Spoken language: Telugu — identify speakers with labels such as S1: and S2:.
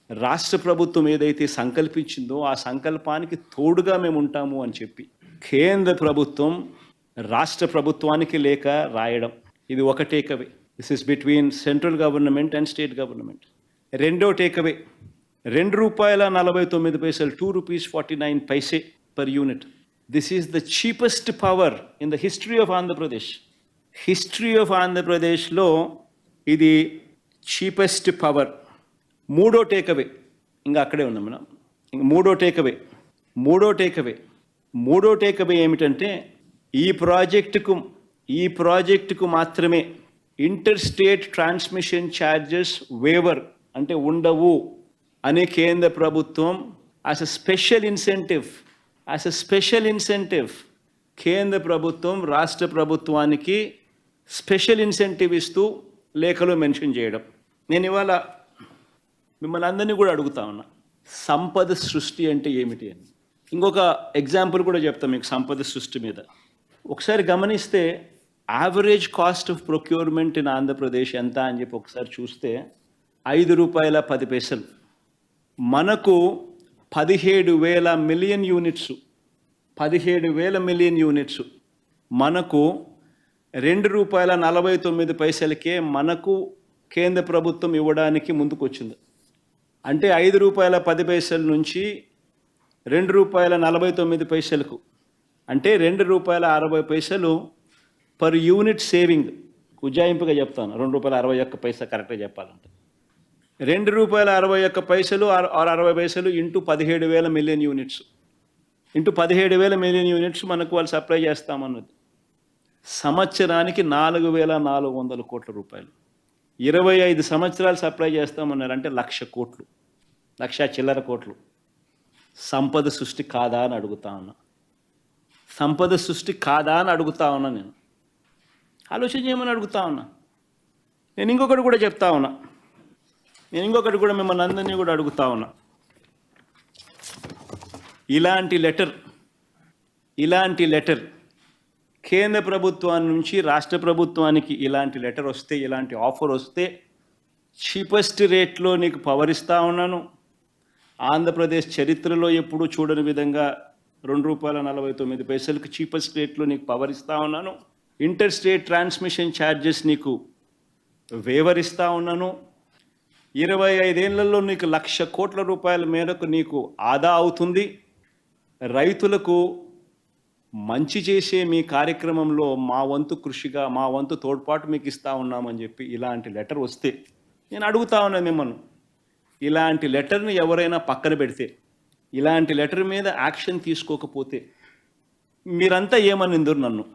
S1: రాష్ట్ర ప్రభుత్వం ఏదైతే సంకల్పించిందో ఆ సంకల్పానికి తోడుగా మేము ఉంటాము అని చెప్పి కేంద్ర ప్రభుత్వం రాష్ట్ర ప్రభుత్వానికి లేఖ రాయడం, ఇది ఒక takeaway. This is between central government and state government. రెండో takeaway, ₹2.49, ₹2.49 per unit. This is the cheapest power in the history of Andhra Pradesh. History of Andhra Pradeshలో ఇది చీపెస్ట్ పవర్. మూడో టేకవే, ఇంకా అక్కడే ఉన్నాం మనం. ఇంక మూడో టేకవే ఏమిటంటే ఈ ప్రాజెక్టుకు మాత్రమే inter state transmission charges waiver అంటే ఉండవు అని కేంద్ర ప్రభుత్వం యాజ్ అ స్పెషల్ ఇన్సెంటివ్ కేంద్ర ప్రభుత్వం రాష్ట్ర ప్రభుత్వానికి స్పెషల్ ఇన్సెంటివ్ ఇస్తూ లేఖలో మెన్షన్ చేయడం. నేను ఇవాళ మిమ్మల్ని అందరినీ కూడా అడుగుతా ఉన్నా, సంపద సృష్టి అంటే ఏమిటి అని. ఇంకొక ఎగ్జాంపుల్ కూడా చెప్తాను మీకు సంపద సృష్టి మీద. ఒకసారి గమనిస్తే average cost of procurement in Andhra Pradesh ఎంత అని చెప్పి ఒకసారి చూస్తే ₹5.10. మనకు 17,000 మిలియన్ యూనిట్స్ మనకు ₹2.49 మనకు కేంద్ర ప్రభుత్వం ఇవ్వడానికి ముందుకు వచ్చింది. అంటే ₹5.10 నుంచి ₹2.49 అంటే ₹2.60 పర్ యూనిట్ సేవింగ్. ఉజ్జాయింపుగా చెప్తాను, ₹2.61 కరెక్ట్గా చెప్పాలంటే ₹2.61 or 60 into 17,000 million units into 17,000 million units మనకు వాళ్ళు సప్లై చేస్తామన్నది. సంవత్సరానికి ₹4,400 కోట్ల. 25 సంవత్సరాలు సప్లై చేస్తామన్నారు అంటే 1,00,000 కోట్లు, 1,00,000 చిల్లర కోట్లు. సంపద సృష్టి కాదా అని అడుగుతా ఉన్నా. నేను ఆలోచన చేయమని అడుగుతా ఉన్నా. నేను ఇంకొకటి కూడా మిమ్మల్ని అందరినీ కూడా అడుగుతా ఉన్నా. ఇలాంటి లెటర్ కేంద్ర ప్రభుత్వాన్ని నుంచి రాష్ట్ర ప్రభుత్వానికి ఇలాంటి లెటర్ వస్తే, ఇలాంటి ఆఫర్ వస్తే చీపెస్ట్ రేట్లో నీకు పవర్ ఇస్తూ ఉన్నాను. ఆంధ్రప్రదేశ్ చరిత్రలో ఎప్పుడూ చూడని విధంగా ₹2.49 చీపెస్ట్ రేట్లో నీకు పవర్ ఇస్తూ ఉన్నాను. ఇంటర్ స్టేట్ ట్రాన్స్మిషన్ ఛార్జెస్ నీకు వేవర్ ఇస్తూ ఉన్నాను. 25 ఏళ్లలో నీకు ₹1,00,000 కోట్ల మేరకు నీకు ఆదా అవుతుంది. రైతులకు మంచి చేసే మీ కార్యక్రమంలో మా వంతు కృషిగా, మా వంతు తోడ్పాటు మీకు ఇస్తూ ఉన్నామని చెప్పి ఇలాంటి లెటర్ వస్తే నేను అడుగుతా ఉన్నాను మిమ్మల్ని, ఇలాంటి లెటర్ని ఎవరైనా పక్కన పెడితే, ఇలాంటి లెటర్ మీద యాక్షన్ తీసుకోకపోతే మీరంతా ఏమనిందరు నన్ను?